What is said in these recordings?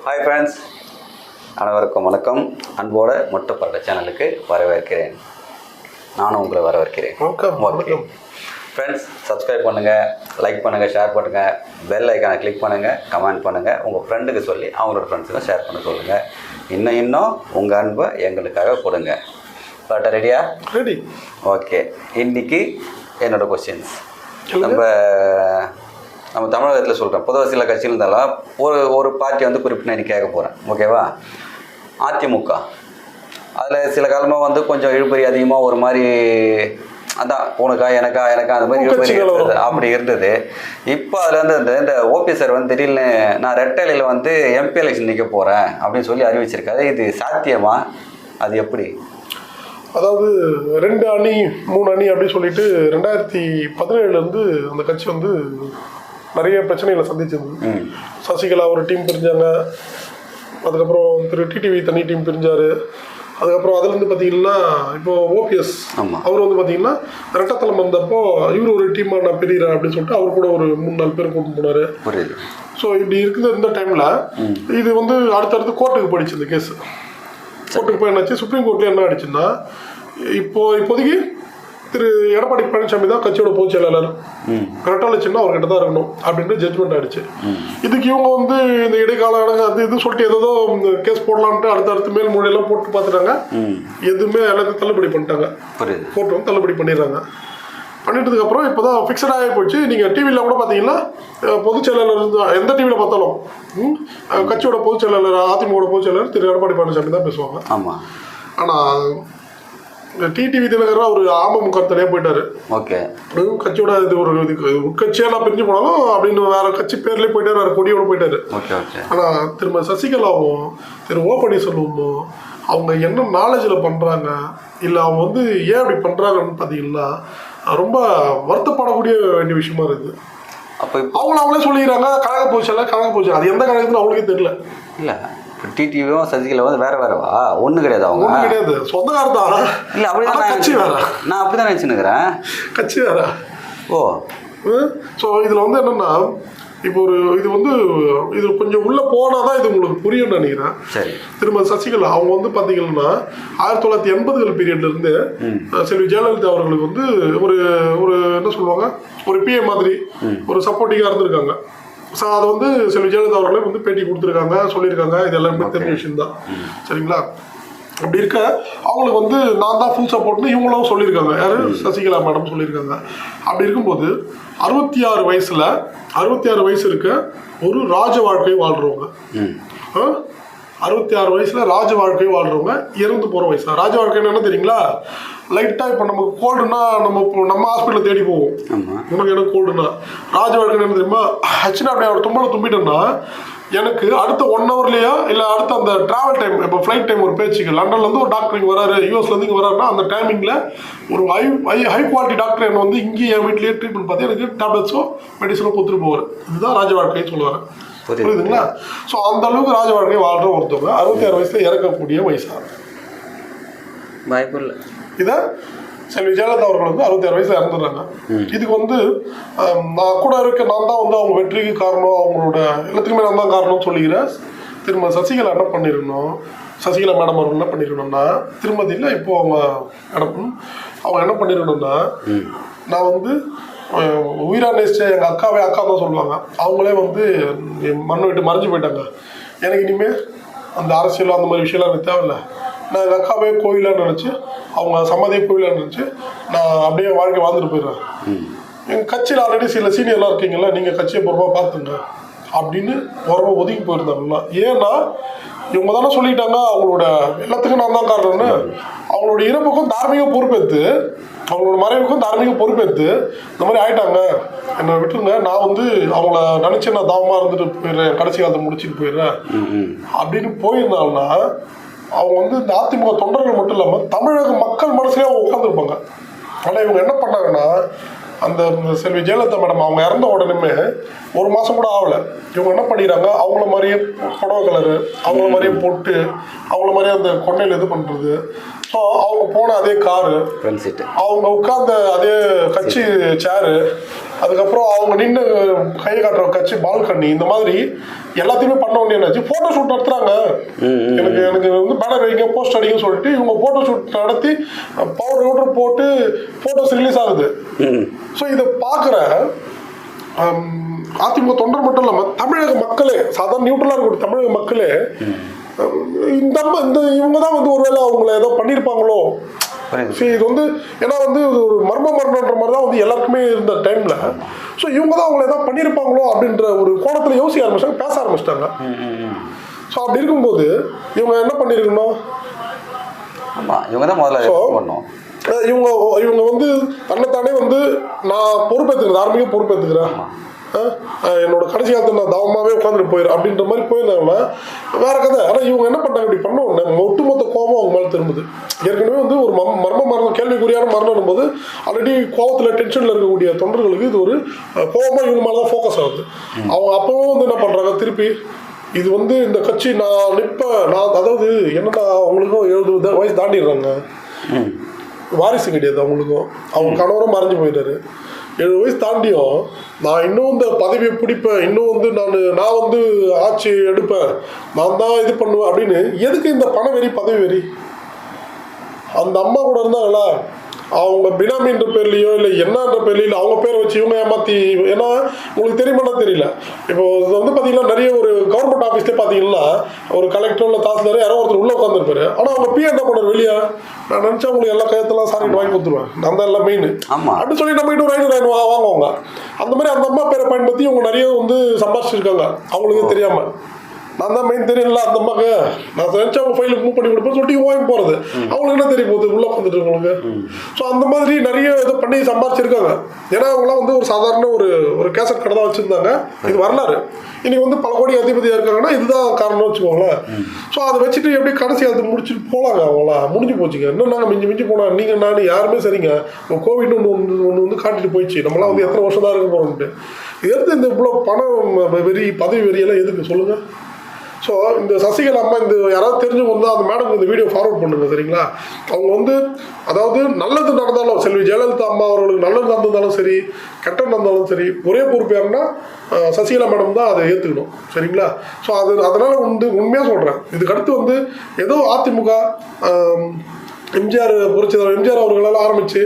Hi friends, அனைவருக்கும் வணக்கம். அன்போட மொட்டைப்பட்ட சேனலுக்கு வரவேற்கிறேன். நானும் உங்களை வரவேற்கிறேன். ஓகே ஃப்ரெண்ட்ஸ், சப்ஸ்கிரைப் பண்ணுங்கள், லைக் பண்ணுங்கள், ஷேர் பண்ணுங்கள், பெல் ஐக்கானை கிளிக் பண்ணுங்கள், கமெண்ட் பண்ணுங்கள், உங்கள் ஃப்ரெண்டுக்கு சொல்லி அவங்களோட ஃப்ரெண்ட்ஸுக்கும் ஷேர் பண்ண சொல்லுங்கள். இன்னும் உங்கள் அன்பை எங்களுக்காக கொடுங்க. பட் ரெடியா? ரெடி. ஓகே, இன்றைக்கி என்னோடய கொஸ்டின்ஸ் நம்ம தமிழகத்தில் சொல்கிறேன். பொதுவாக சில கட்சியில் இருந்தாலும் ஒரு பார்ட்டி வந்து குறிப்பிட்ட நீ கேட்க போகிறேன். ஓகேவா? அதிமுக அதில் சில காலமாக வந்து கொஞ்சம் இழுபறி அதிகமாக ஒரு மாதிரி அதான் உனக்கா எனக்கா அந்த மாதிரி இழுபறி இருந்தது, அப்படி இருந்தது. இப்போ அதில் வந்து இந்த ஓபிஎஸ் சார் வந்து திடீர்னு நான் ரெட்டைலையில் வந்து எம்பி எலெக்ஷன் நிற்க போகிறேன் அப்படின்னு சொல்லி அறிவிச்சிருக்காரு. இது சாத்தியமா? அது எப்படி? அதாவது 2 அணி 3 அணி அப்படின்னு சொல்லிட்டு 2017 அந்த கட்சி வந்து நிறைய பிரச்சனைகளை சந்திச்சிருந்தது. சசிகலா ஒரு டீம் பிரிஞ்சாங்க, அதுக்கப்புறம் திரு டிடிவி தனி டீம் பிரிஞ்சாரு. அதுக்கப்புறம் அதுலேருந்து பார்த்தீங்கன்னா இப்போ ஓபிஎஸ் அவர் வந்து பார்த்தீங்கன்னா ரெட்டத்தலம் வந்தப்போ இவர் ஒரு டீமாக நான் பிரிகிறேன் அப்படின்னு சொல்லிட்டு அவர் கூட ஒரு 3-4 பேர் கூட்டு போனார். ஸோ இப்படி இருக்குது. இந்த டைமில் இது வந்து அடுத்தடுத்து கோர்ட்டுக்கு போயிடுச்சு. இந்த கேஸ் கோர்ட்டுக்கு போய் என்னாச்சு, சுப்ரீம் கோர்ட்டில் என்ன ஆயிடுச்சுன்னா, இப்போதைக்கு திரு எடப்பாடி பழனிசாமி தான் கட்சியோட பொதுச் செயலாளர், கரெக்டாக வச்சுன்னா அவர்கிட்ட தான் இருக்கணும் அப்படின்ட்டு ஜட்மெண்ட் ஆயிடுச்சு. இதுக்கு இவங்க வந்து இந்த இடைக்கால அது இது சொல்லிட்டு ஏதோ கேஸ் போடலான்ட்டு அடுத்தடுத்து மேல்முறையெல்லாம் போட்டு பார்த்துட்டாங்க. எதுவுமே எல்லாத்தையும் தள்ளுபடி பண்ணிட்டாங்க. கோர்ட் வந்து தள்ளுபடி பண்ணிடுறாங்க. பண்ணிட்டதுக்கு அப்புறம் இப்போதான் ஃபிக்ஸட் ஆகி போச்சு. நீங்கள் டிவியில் கூட பார்த்தீங்கன்னா பொதுச் செயலாளர் எந்த டிவியில் பார்த்தாலும் கட்சியோட பொதுச் செயலாளர், அதிமுக பொதுச் செயலாளர் திரு எடப்பாடி பழனிசாமி தான் பேசுவாங்க. ஆமாம். ஆனால் டிடிவி தினகர் அவர் அமமுக தலையாக போயிட்டாரு. ஓகே, கட்சியோட இது ஒரு உட்கட்சியாக நான் பிரிஞ்சு போனாலும் அப்படின்னு வேற கட்சி பேர்லேயே போயிட்டாரு, வேறு கொடியோட போயிட்டாரு. ஆனால் திரும்ப சசிகலாவும் திரு ஓ பன்னீர்செல்வமும் அவங்க என்ன நாலேஜில் பண்ணுறாங்க, இல்லை அவங்க வந்து ஏன் அப்படி பண்ணுறாங்கன்னு பார்த்தீங்கன்னா ரொம்ப வருத்தப்படக்கூடிய வேண்டிய விஷயமா இருக்குது. அப்போ அவங்களே சொல்லிக்கிறாங்க கழக போச்சு. அது எந்த கழகத்துன்னு அவங்களுக்கே தெரியல. இல்லை, இப்போ டிடிவியும் சசிகலாவும் வேறவா? ஒன்றும் கிடையாது. அவங்க ஒன்றும் கிடையாது, சொந்தக்காரர் தான். இல்லை, அப்படிதான் கட்சி வேற. நான் அப்படி தான் நினச்சினுக்கிறேன். கட்சி வேற. ஓ. ஸோ இதில் வந்து என்னென்னா, இப்போ இது வந்து இது கொஞ்சம் உள்ளே போனால் தான் இது உங்களுக்கு புரியும்னு நினைக்கிறேன். சரி. திரும்ப சசிகலா அவங்க வந்து பார்த்தீங்கன்னா 1980 பீரியட்லேருந்து செல்வி ஜெயலலிதா அவர்களுக்கு வந்து ஒரு என்ன சொல்லுவாங்க, ஒரு பிஏ மாதிரி ஒரு சப்போர்ட்டிங்காக இருந்திருக்காங்க. ஸோ அதை வந்து செல்வி ஜெயலலிதா அவர்களே வந்து பேட்டி கொடுத்துருக்காங்க, சொல்லியிருக்காங்க. இது எல்லாமே தெரிஞ்ச விஷயம் தான். சரிங்களா? அப்படி இருக்க அவங்களுக்கு வந்து நான் தான் ஃபுல் சப்போர்ட்னு இவங்களும் சொல்லியிருக்காங்க. யார்? சசிகலா மேடம் சொல்லியிருக்காங்க. அப்படி இருக்கும்போது 66 வயசு இருக்க ஒரு ராஜ வாழ்க்கை வாழ்கிறவங்க, 66 வயசுல ராஜ வாழ்க்கை வாழ்றவங்க இறந்து போகிற வயசு. ராஜ வாழ்க்கைன்னு என்ன தெரியுங்களா? லைட்டாக இப்போ நமக்கு கோல்டுனா நம்ம ஹாஸ்பிட்டலில் தேடி போவோம். உனக்கு எனக்கு கோல்டுனா ராஜ வாழ்க்கைன்னு என்ன தெரியுமா? ஆக்சுவலாக அப்படி அவர் தும்பலை தும்பிட்டோம்னா எனக்கு அடுத்த 1 ஹவர்லையா இல்லை அடுத்த அந்த ட்ராவல் டைம், இப்போ ஃப்ளைட் டைம் ஒரு பேச்சுக்கு லண்டன்லேருந்து ஒரு டாக்டர் இங்கே வராரு, யூஎஸ்லேருந்து இங்கே வராருன்னா அந்த டைமிங்கில் ஒரு ஹை குவாலிட்டி டாக்டர் என்னை வந்து இங்கே என் வீட்லேயே ட்ரீட்மெண்ட் பார்த்து எனக்கு டேப்லெட்ஸோ மெடிசனோ கொடுத்துட்டு போவார். இதுதான் ராஜ வாழ்க்கைன்னு சொல்லுவார். புரியுதுங்களா? ஸோ அந்த அளவுக்கு ராஜ வாழ்க்கை வாழ்கிற ஒருத்தவங்க 66 வயசுல இறக்கக்கூடிய வயசாக வாய்ப்பு இல்லை. இதை செல்வி ஜெயலலிதா அவர்கள் வந்து 66 வயசுல இறந்துடுறாங்க. இதுக்கு வந்து நான் கூட நான் தான் வந்து அவங்க வெற்றிக்கு காரணம், அவங்களோட எல்லாத்துக்குமே நான் தான் காரணம்னு சொல்லிக்கிறேன். திரும்ப சசிகலா என்ன பண்ணிடணும், சசிகலா மேடம் அவர்கள் என்ன பண்ணிடணும்னா, திருமதியில் இப்போ அவங்க என்ன பண்ணிடணும்னா, நான் வந்து உயிரா நேசிச்ச எங்கள் அக்காவே அக்கா தான் சொல்லுவாங்க. அவங்களே வந்து மண்ணை விட்டு மறைஞ்சு போயிட்டாங்க. எனக்கு இனிமேல் அந்த அரசியலோ அந்த மாதிரி விஷயம்லாம் எனக்கு தேவையில்லை. நான் எங்கள் அக்காவே கோயிலாக நினச்சி, அவங்க சமாதியை கோயிலாக நினச்சி நான் அப்படியே வாழ்க்கை வாழ்ந்துட்டு போயிடுறேன். எங்கள் கட்சியில் ஆல்ரெடி சில சீனியர்லாம் இருக்கீங்களா, நீங்கள் கட்சியை பொறுப்பாக பார்த்துங்க அப்படின்னு உரமா ஒதுக்கி போயிருந்தாங்களா. ஏன்னா இவங்க தானே சொல்லிட்டாங்க அவங்களோட எல்லாத்துக்கும் நான் தான் காரணம்னு. அவங்களோட இறப்புக்கும் தார்மீக பொறுப்பேற்று, அவங்களோட மறைவுக்கும் தார்மீக பொறுப்பேற்று இந்த மாதிரி ஆயிட்டாங்க, என்னை விட்டுருங்க, நான் வந்து அவங்கள நினச்சி நான் தாவமாக இருந்துட்டு போயிடுறேன், கடைசி காலத்தை முடிச்சுட்டு போயிடுறேன் அப்படின்னு போயிருந்தாங்கன்னா அவங்க வந்து இந்த அதிமுக தொண்டர்கள் மட்டும் இல்லாமல் தமிழக மக்கள் மனசுலேயே அவங்க உட்காந்துருப்பாங்க. ஆனால் இவங்க என்ன பண்ணாங்கன்னா, அந்த செல்வி ஜெயலலிதா மேடம் அவங்க இறந்த உடனே 1 மாதம் கூட ஆகலை, இவங்க என்ன பண்ணிடுறாங்க, அவங்கள மாதிரியே புடவை கலரு, அவங்கள மாதிரியே போட்டு, அவங்கள மாதிரியே அந்த கொண்டையில் இது பண்ணுறது. ஸோ அவங்க போன அதே காரு, அவங்க உட்கார்ந்த அதே கட்சி சேரு, அதுக்கப்புறம் அவங்க நின்று கையை காட்டுற கட்சி பால்கனி, இந்த மாதிரி எல்லாத்தையுமே பண்ண உடனே என்னாச்சு, ஃபோட்டோ ஷூட் நடத்துறாங்க. எனக்கு வந்து பேனர் வைங்க, போஸ்ட் அடிங்கன்னு சொல்லிட்டு இவங்க ஃபோட்டோ ஷூட் நடத்தி பவுடர் போட்டு ஃபோட்டோஸ் ரிலீஸ் ஆகுது. ஸோ இதை பார்க்குற அதிமுக தொண்டர் மட்டும் இல்லாமல் தமிழக மக்களே, சாதாரண நியூட்ரலாக இருக்கக்கூடிய தமிழக மக்களே, இந்த இவங்க தான் வந்து ஒருவேளை அவங்கள ஏதோ பண்ணியிருப்பாங்களோ. சரி, இது வந்து ஏன்னா வந்து ஒரு மர்ம மரணன்ற மாதிரி தான் வந்து எல்லாருக்குமே இருந்த டைமில். ஸோ இவங்க தான் அவங்கள ஏதோ பண்ணியிருப்பாங்களோ அப்படின்ற ஒரு கோணத்தில் யோசிக்க ஆரம்பிச்சிட்டாங்க, பேச ஆரம்பிச்சிட்டாங்க. ஸோ அப்படி இருக்கும்போது இவங்க என்ன பண்ணியிருக்கணும்? ஆமாம், இவங்க தான் முதல்ல பண்ணணும். இவங்க வந்து தன்னைத்தானே வந்து நான் பொறுப்பேற்றுக்கிறேன், தார்மீக பொறுப்பேற்றுக்கிறேன், என்னோட கடைசி காலத்தில் நான் தாவமாகவே உட்காந்துட்டு போயிடும் அப்படின்ற மாதிரி போயிருந்தாங்கன்னா வேற கதை. ஆனால் இவங்க என்ன பண்ணாங்க, இப்படி பண்ண உடனே ஒட்டுமொத்த கோபம் அவங்க மேலே திரும்புது. ஏற்கனவே வந்து ஒரு மரணம், கேள்விக்குறியான மரணம் போது ஆல்ரெடி கோபத்தில் டென்ஷனில் இருக்கக்கூடிய தொண்டர்களுக்கு இது ஒரு கோபமாக இவங்க மேலே தான் ஃபோக்கஸ் ஆகுது. அவங்க அப்பவும் வந்து என்ன பண்ணுறாங்க, திருப்பி இது வந்து இந்த கட்சி நான் நிற்பேன், நான் அதாவது என்னன்னா அவங்களுக்கும் 70 வயசு தாண்டிடுறாங்க, வாரிசு கிடையாது அவங்களுக்கும், அவங்க கணவரும் மறைஞ்சு போயிட்டாரு. 70 வயசு தாண்டியும் நான் இன்னும் இந்த பதவியை பிடிப்பேன், இன்னும் வந்து நான் வந்து ஆட்சி எடுப்பேன், நான் தான் இது பண்ணுவேன் அப்படின்னு. எதுக்கு இந்த பண வெறி, பதவி வெறி? அந்த அம்மா கூட இருந்தாங்களா, அவங்க பினாமின்ற பேர்லையோ இல்லை என்னன்ற பேர்லையோ அவங்க பேரை வச்சு இவங்க ஏமாற்றி, ஏன்னா உங்களுக்கு தெரியுமானா தெரியல, இப்போ இது வந்து பார்த்தீங்கன்னா நிறைய ஒரு கவர்மெண்ட் ஆஃபீஸ்லேயே பார்த்தீங்கன்னா ஒரு கலெக்டர் இல்லை தாசில்தார் யாரோ ஒருத்தர் உள்ளே உட்காந்துருப்பாரு. ஆனால் அவங்க பிஏ என்ன பண்ணுறாரு, வெளியே நான் நினச்சா உங்களுக்கு எல்லா கையத்தெல்லாம் சாரி வாங்கி கொடுத்துருவேன், நான் தான் எல்லாம் மெயின் அப்படின்னு சொல்லி நம்ம ஒரு 500 வாங்குவாங்க. அந்த மாதிரி அந்த அம்மா பேரை பயன்படுத்தி இவங்க நிறைய வந்து சம்பாதிச்சிருக்காங்க அவங்களுக்கே தெரியாமல். நான் தான் மெயின் தெரியல அந்த அம்மாக்கு, நான் நினச்சா அவங்க ஃபைலுக்கு மூவ் பண்ணி கொடுப்பேன்னு சொல்லிட்டு வாங்கி போகிறது, அவங்களுக்கு என்ன தெரிய போகுது உள்ளே வந்துட்டு உங்களுக்கு. ஸோ அந்த மாதிரி நிறைய இதை பண்ணி சம்பாதிச்சிருக்காங்க. ஏன்னா அவங்களாம் வந்து ஒரு சாதாரண ஒரு கேசட் கடை தான் வச்சுருந்தாங்க. இது வரலாறு. இன்னைக்கு வந்து பல கோடி அதிபதியாக இருக்காங்கன்னா இதுதான் காரணம்னு வச்சுக்கோங்களேன். ஸோ அதை வச்சுட்டு எப்படி கடைசி காலத்துக்கு முடிச்சுட்டு போகலாங்க, அவங்களாம் முடிஞ்சு போச்சுங்க. இன்னும் நாங்கள் மிஞ்சி போனால் நீங்கள் நான் யாருமே சரிங்க, கோவிட் ஒன்று வந்து காட்டிட்டு போயிடுச்சு, நம்மளாம் வந்து எத்தனை வருஷம் தான் இருக்க போகிறோம்ட்டு. எதுக்கு இந்த இவ்வளோ பணம் வெறி, பதவி வெறியெல்லாம் எதுக்கு சொல்லுங்கள்? ஸோ இந்த சசிகலா அம்மா, இந்த யாராவது தெரிஞ்சவங்க வந்து அந்த மேடம் இந்த வீடியோ ஃபார்வர்ட் பண்ணுங்க, சரிங்களா? அவங்க வந்து அதாவது நல்லது நடந்தாலும், செல்வி ஜெயலலிதா அம்மா அவர்களுக்கு நல்லது நடந்தாலும் சரி, கெட்டது நடந்தாலும் சரி, ஒரே பொறுப்பு யாருன்னா சசிகலா மேடம் தான் அதை ஏற்றுக்கணும், சரிங்களா? ஸோ அதனால் வந்து உண்மையாக சொல்கிறேன், இதுக்கடுத்து வந்து ஏதோ அதிமுக எம்ஜிஆர் புரட்சியாளர் எம்ஜிஆர் அவர்களால் ஆரம்பித்து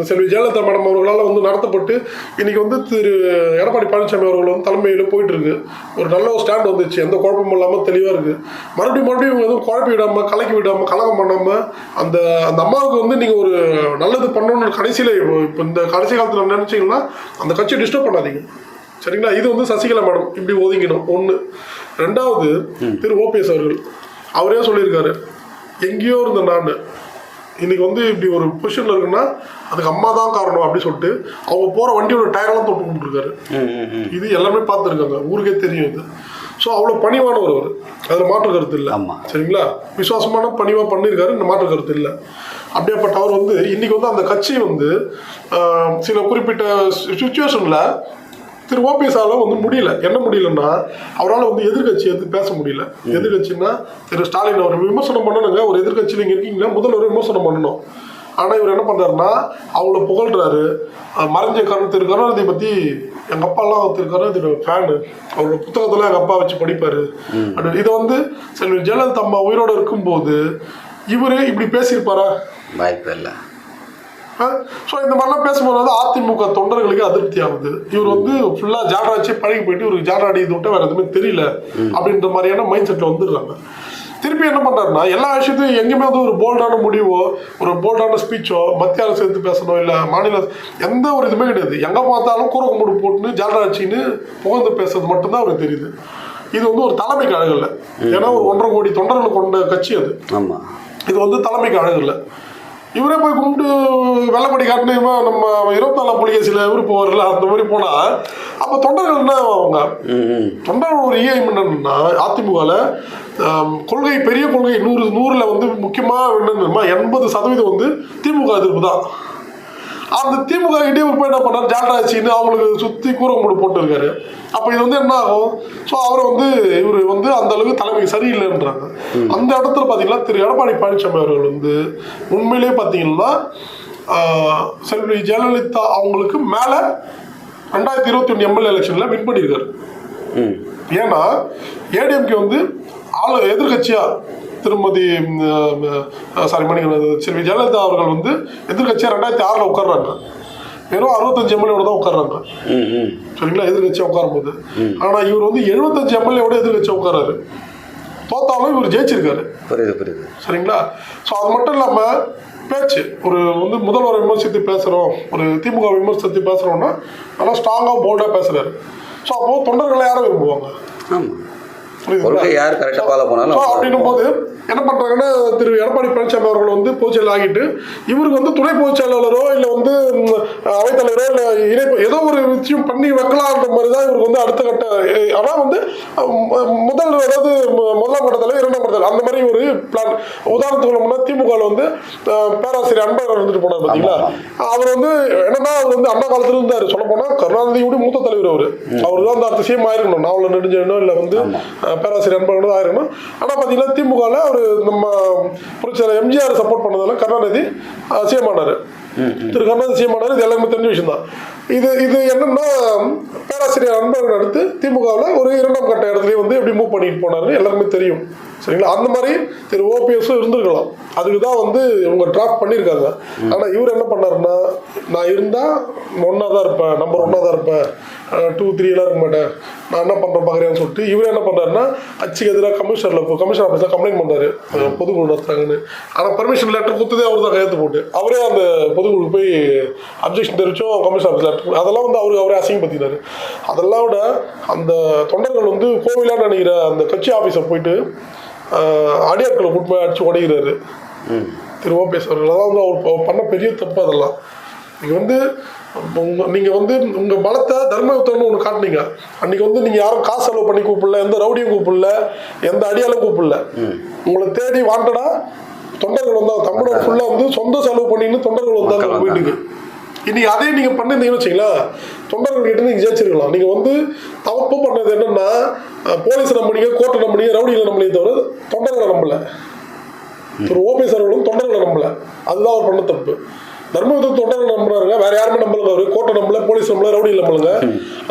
செல்வி ஜெயலலிதா மேடம் அவர்களால் வந்து நடத்தப்பட்டு இன்றைக்கி வந்து திரு எடப்பாடி பழனிசாமி அவர்கள் வந்து தலைமையில் போயிட்டுருக்கு. ஒரு நல்ல ஒரு ஸ்டாண்ட் வந்துச்சு, எந்த குழப்பமும் இல்லாமல் தெளிவாக இருக்குது. மறுபடியும் இவங்க எதுவும் குழப்பி விடாமல், கலக்கி விடாமல், கலகம் பண்ணாமல் அந்த அம்மாவுக்கு வந்து நீங்கள் ஒரு நல்லது பண்ணணும்னு கடைசியில் இப்போ இந்த கடைசி காலத்தில் நினச்சிங்கன்னா அந்த கட்சியை டிஸ்டர்ப் பண்ணாதீங்க, சரிங்களா? இது வந்து சசிகலா மேடம் இப்படி ஒதுங்கிடும் ஒன்று. ரெண்டாவது, திரு ஓபிஎஸ் அவர்கள் அவரே சொல்லியிருக்காரு, எங்கேயோ இருந்த நான் இன்னைக்கு வந்து இப்படி ஒரு பொசிஷனில் இருக்குன்னா அதுக்கு அம்மா தான் காரணம் அப்படின்னு சொல்லிட்டு அவங்க போகிற வண்டியோட டயரெல்லாம் தொட்டு கும்பிட்டுருக்காரு. இது எல்லாமே பார்த்துருக்காங்க, ஊருக்கே தெரியும் இது. ஸோ அவ்வளோ பணிவானவர் அவர், அதில் மாற்று கருத்து இல்லை, சரிங்களா? விசுவாசமான பணிவாக பண்ணியிருக்காரு, இந்த மாற்று கருத்து இல்லை. அப்படியேப்பட்ட அவர் வந்து இன்னைக்கு வந்து அந்த கட்சி வந்து சில குறிப்பிட்ட சுச்சுவேஷனில் திரு ஓபிஎஸ்ஸால் வந்து முடியல. என்ன முடியலன்னா அவரால் வந்து எதிர்கட்சி எடுத்து பேச முடியல. எதிர்கட்சின்னா திரு ஸ்டாலின் அவர் விமர்சனம் பண்ணணுங்க, ஒரு எதிர்கட்சியில் இங்கே இருக்கீங்களா முதல்வர் விமர்சனம் பண்ணணும். ஆனால் இவர் என்ன பண்ணுறாருன்னா அவங்கள புகழ்றாரு. மறைஞ்ச திரு கருணாநிதியை பற்றி எங்கள் அப்பாலாம் திரு கருணாநிதி ஃபேனு, அவரோட புத்தகத்தில் எங்கள் அப்பா வச்சு படிப்பார். இதை வந்து செல்வி ஜெயலலிதா அம்மா உயிரோடு இருக்கும்போது இவர் இப்படி பேசியிருப்பாரா? வாய்ப்பு இல்லை. ஸோ இந்த மாதிரிலாம் பேசும்போது அதிமுக தொண்டர்களுக்கு அதிருப்தி ஆகுது. இவர் வந்து ஃபுல்லாக ஜாடாச்சு பழகி போயிட்டு இவருக்கு ஜாடாடி இது விட்டு வேறு எதுவுமே தெரியல அப்படின்ற மாதிரியான மைண்ட் செட்டில் வந்துடுறாங்க. திருப்பி என்ன பண்ணுறாருன்னா எல்லா விஷயத்தையும் எங்கேயுமே வந்து ஒரு போல்டான முடிவோ ஒரு போல்டான ஸ்பீச்சோ மத்திய அரசு எடுத்து பேசணும், இல்லை மாநில எந்த ஒரு இதுவுமே கிடையாது. எங்கே பார்த்தாலும் கூரை கும்பிடு போட்டுன்னு ஜாடாச்சின்னு புகழ்ந்து பேசுறது மட்டும்தான் அவருக்கு தெரியுது. இது வந்து ஒரு தலைமைக்கு அழகில்லை. ஏன்னா ஒரு 1.5 கோடி தொண்டர்களை கொண்ட கட்சி அது. ஆமாம், இது வந்து தலைமைக்கு அழகில்லை. இவரே போய் கும்பிட்டு வெள்ளப்படி காட்டினா நம்ம 24 புலிகேசியில் இவர் போவார்ல அந்த மாதிரி போனால் அப்போ தொண்டர்கள் என்ன அவங்க தொண்டர்கள் ஒரு ஈயம் என்னன்னா அதிமுகவில் கொள்கை பெரிய கொள்கை 100ல் வந்து முக்கியமாக என்னன்னா 80% வந்து திமுக எதிர்ப்பு தான். அந்த திமுக கிட்டே போய் என்ன பண்ணார், ஜால்ராச்சின்னு அவங்களுக்கு சுற்றி கூறமுடு போட்டுருக்காரு. அப்போ இது வந்து என்ன ஆகும்? ஸோ அவர் வந்து இவர் வந்து அந்த அளவுக்கு தலைமை சரியில்லைன்றாங்க. அந்த இடத்துல பார்த்தீங்கன்னா திரு எடப்பாடி பழனிசாமி அவர்கள் வந்து உண்மையிலே பார்த்தீங்கன்னா செல்வி ஜெயலலிதா அவங்களுக்கு மேலே 2021 எம்எல்ஏ எலெக்ஷன்ல வின் பண்ணியிருக்காரு. ஏன்னா ஏடிஎம்கே வந்து எதிர்கட்சியா திருமதி செல்வி ஜெயலலிதா அவர்கள் வந்து எதிர்கட்சியா 2006 உட்கார்றாங்க. வெறும் 65 எம்எல்ஏவோட தான் உட்கார்றாங்க. சரிங்களா, எதிர்கட்சியா உட்காரும் போது. ஆனா இவர் வந்து 75 எம்எல்ஏவோட எதிர்கட்சியா உட்காராரு. தோத்தாலும் இவர் ஜெயிச்சிருக்காரு. சரிங்களா. ஸோ அது மட்டும் இல்லாம பேச்சு ஒரு வந்து முதல்வர் விமர்சித்து பேசுறோம், ஒரு திமுக விமர்சித்து பேசுறோம்னா நல்லா ஸ்ட்ராங்கா போல்டா பேசுறாரு. ஸோ அப்போ தொண்டர்களை யாரை விரும்புவாங்க? யார் கரெக்டாக ஃபாலோ பண்ணாலும் அப்படின்னும் போது என்ன பண்றாங்கன்னா, திரு எடப்பாடி பழனிசாமி அவர்கள் வந்து பொதுச்செயலர் ஆகிட்டு இவருக்கு வந்து துணை பொதுச்செயலாளரோ இல்லை வந்து அவைத்தலைவரோ இல்லை இணைப்பு ஏதோ ஒரு விஷயம் பண்ணி வைக்கலான்ற மாதிரி தான் இவருக்கு வந்து அடுத்த கட்ட. ஆனால் வந்து அதாவது முதலாம் கட்ட தலைவர், இரண்டாம் கட்ட தலைவர் அந்த மாதிரி ஒரு பிளான். உதாரணத்துக்கு திமுகவில் வந்து பேராசிரியர் அன்பழகன் வந்துட்டு போனார் பார்த்தீங்களா. அவர் வந்து என்னன்னா அவர் வந்து அண்ணா காலத்துல இருந்தார். சொல்ல போனா கருணாநிதியோட மூத்த தலைவர் அவர் தான் அந்த அடுத்த சிஎம் ஆயிருக்கணும். நாவல நெடுஞ்செழியனோ இல்லை வந்து பேராசிரியர் அன்பழகன் ஆயிருக்கணும். ஆனால் பார்த்தீங்கன்னா திமுகவில் அவர் நம்ம புரட்சியாளர் எம்ஜிஆர் சப்போர்ட் பண்ணதால கருணாநிதி சிஎம் ஆனாரு. திரு கருணாநிதி சிஎம் ஆனாரு. இது எல்லாருமே தெரிஞ்ச விஷயம் தான். இது என்னன்னா பேராசிரியர் அன்பழகன் அடுத்து திமுகவில் ஒரு இரண்டாம் கட்ட இடத்துலயே வந்து எப்படி மூவ் பண்ணிட்டு போனாருன்னு எல்லாருமே தெரியும். சரிங்களா. அந்த மாதிரி திரு ஓபிஎஸும் இருந்திருக்கலாம். அதுக்கு தான் வந்து இவங்க டிராஃப்ட் பண்ணியிருக்காங்க. ஆனால் இவர் என்ன பண்ணாருன்னா, நான் இருந்தால் ஒன்றா தான் இருப்பேன், நம்பர் 1 தான் இருப்பேன், 2, 3 எல்லாம் இருக்க மாட்டேன், நான் என்ன பண்ணுறேன் பார்க்குறேன்னு சொல்லிட்டு இவர் என்ன பண்ணுறாருன்னா கட்சிக்கு எதிராக கமிஷன் ஆஃபீஸில் கம்ப்ளைண்ட் பண்ணுறாரு பொதுக்குழு நடத்துறாங்கன்னு. ஆனால் பர்மிஷன் லெட்டர் கொடுத்ததே அவர் தான் கையெழுத்து போட்டு அவரே அந்த பொதுக்குழுக்கு போய் அப்ஜெக்ஷன் தெரிவிச்சோம் கமிஷன் ஆஃபீஸ் லெட்டர். அதெல்லாம் வந்து அவரே அசிங்கப்படுத்தினார். அதெல்லாம் விட அந்த தொண்டர்கள் வந்து கோவிலான்னு நினைக்கிற அந்த கட்சி ஆஃபீஸை போயிட்டு அடியாட்களை கூட்டு அடிச்சு உடைகிறாரு திரு ஓபிஎஸ் அவர்கள். அதான் வந்து அவர் பண்ண பெரிய தப்பு. அதெல்லாம் நீங்கள் வந்து உங்கள் பலத்தை தர்மயுத்தம்னு ஒன்று காட்டினீங்க. அன்றைக்கி வந்து நீங்கள் யாரும் காசு செலவு பண்ணி கூப்பிடல, எந்த ரவுடியும் கூப்பிடல, எந்த அடியாலும் கூப்பிடல. உங்களை தேடி வாண்டடா தொண்டர்கள் வந்தாங்க. தமிழர் ஃபுல்லாக வந்து சொந்த செலவு பண்ணின்னு தொண்டர்கள் வந்தாங்க வீட்டுக்கு. இன்னைக்கு அதே நீங்கள் பண்ணியிருந்தீங்கன்னு வச்சிங்களா, தொண்டர்கள் கிட்ட நீங்கள் ஜெயிச்சிருக்கலாம். நீங்கள் வந்து தப்பு பண்ணது என்னன்னா, போலீஸ் நம்பினீங்க, கோர்ட்டை நம்பினீங்க, ரவுடிகளை நம்பலையே தவிர தொண்டர்களை நம்பலை. திரு ஓபிஎஸ் அவர்களும் தொண்டர்களை நம்பலை. அதுதான் அவர் பண்ண தப்பு. தர்மயுத்தம் தொண்டர்களை நம்புறாருங்க, வேற யாருமே நம்பலுங்க. அவரு கோர்ட்டை நம்பல, போலீஸ் நம்பல, ரவுடிகள் நம்பலுங்க.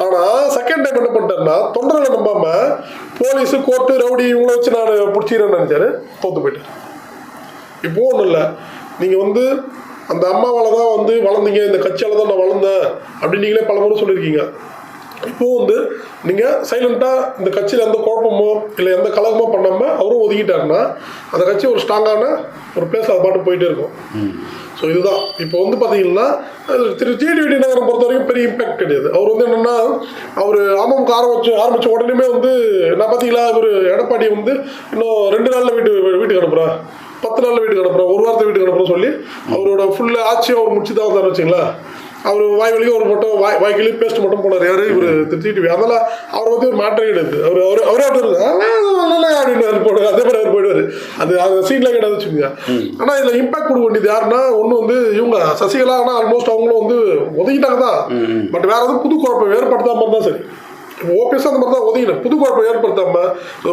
ஆனா செகண்ட் டைம் என்ன பண்ணிட்டாருன்னா, தொண்டர்களை நம்பாம போலீஸ், கோர்ட்டு, ரவுடி இவங்களை வச்சு நான் பிடிச்சிக்கிறேன்னு நினைச்சாரு, தோத்து போயிட்டாரு. இப்போ ஒன்றும் இல்லை, நீங்க வந்து அந்த அம்மாவால தான் வந்து வளர்ந்தீங்க, இந்த கட்சியால தான் நான் வளர்ந்தேன் அப்படின்னு நீங்களே பல முறை சொல்லியிருக்கீங்க. இப்போ வந்து நீங்கள் சைலண்டாக இந்த கட்சியில் எந்த குழப்பமோ இல்லை எந்த கலகமோ பண்ணாமல் அவரும் ஒதுக்கிட்டாருன்னா அந்த கட்சி ஒரு ஸ்ட்ராங்கான ஒரு பிளேஸ் அது பாட்டு போயிட்டே இருக்கும். ஸோ இதுதான் இப்போ வந்து பார்த்தீங்கன்னா திரு டிடிவி நகரம் பொறுத்த வரைக்கும் பெரிய இம்பாக்ட் கிடையாது. அவர் வந்து என்னென்னா, அவர் அமமுக ஆரம்பித்த உடனே வந்து நான் பார்த்தீங்களா, இவர் எடப்பாடி வந்து இன்னும் 2 நாளில் வீட்டுக்கு அனுப்புகிறேன், 10 நாளில் வீட்டுக்கு அனுப்புகிறேன், 1 வாரத்தை வீட்டுக்கு அனுப்புகிறேன் சொல்லி அவரோட ஃபுல்லாக ஆட்சியை அவர் முடிச்சு தான் வந்தார் வச்சுங்களா. அவர் வாய் வலிக்க ஒரு மட்டும் வாய்க்கிளி பேஸ்ட் மட்டும் போனார். யார் இவர் திரு டிடிவி. அதனால அவர் வந்து ஒரு மேட்டரே கிடையாது. அவரே அப்படின்னு போடுவார். அதே மாதிரி அவர் போயிடுவார். அது சீன்லாம் கிடையாது வச்சுக்கோங்க. ஆனால் இதில் இம்பாக்ட் கொடுக்க வேண்டியது யாருன்னா, ஒன்று வந்து இவங்க சசிகலா. ஆனால் ஆல்மோஸ்ட் அவங்களும் வந்து ஒதுக்கிட்டாங்க தான். பட் வேற எதுவும் புது குழப்பம் ஏற்படுத்தாம இருந்தால் சரி. இப்போ ஓபிஎஸ் அந்த மாதிரி தான் ஒதுங்கினேன். புது குழப்பம் ஏற்படுத்தாம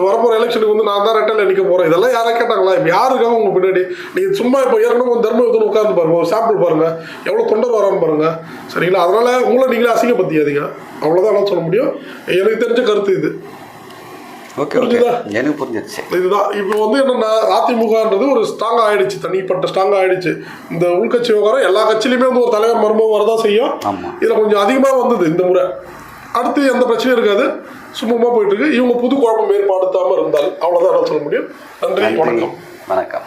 வரப்போகிற எலெக்ஷனுக்கு வந்து நான் தான் ரெட்டல நிற்க போகிறேன், இதெல்லாம் யாரை கேட்டாங்களா? இப்போ யாருக்காக உங்க பின்னாடி நீங்கள் சும்மா இப்போ ஏற்கனவே கொஞ்சம் தர்மயுத்தம் உட்கார்ந்து பாருங்க, ஒரு சாம்பிள் பாருங்க, எவ்வளோ தொண்டர் வரான்னு பாருங்க. சரிங்களா. அதனால உங்களை நீங்களே அசிங்கப்படுத்திக்காதீங்க. அவ்வளோதான் நான் சொல்ல முடியும். எனக்கு தெரிஞ்ச கருத்து இது. எனக்கு புரிஞ்சிருச்சு. இதுதான் இப்போ வந்து என்னன்னா, அதிமுகன்றது ஒரு ஸ்ட்ராங் ஆயிடுச்சு, தனிப்பட்ட ஸ்ட்ராங் ஆயிடுச்சு. இந்த உள்கட்சி விவகாரம் எல்லா கட்சியிலுமே வந்து ஒரு தலைவர் மர்மம் வரதான் செய்யும். இதில் கொஞ்சம் அதிகமாக வந்தது இந்த முறை. அடுத்து எந்த பிரச்சனையும் இருக்காது, சுமூகமாக போயிட்டு இருக்கு. இவங்க புது குழப்பம் ஏற்படுத்தாமல் இருந்தால் அவ்வளோதான் நான் சொல்ல முடியும். நன்றி, வணக்கம்.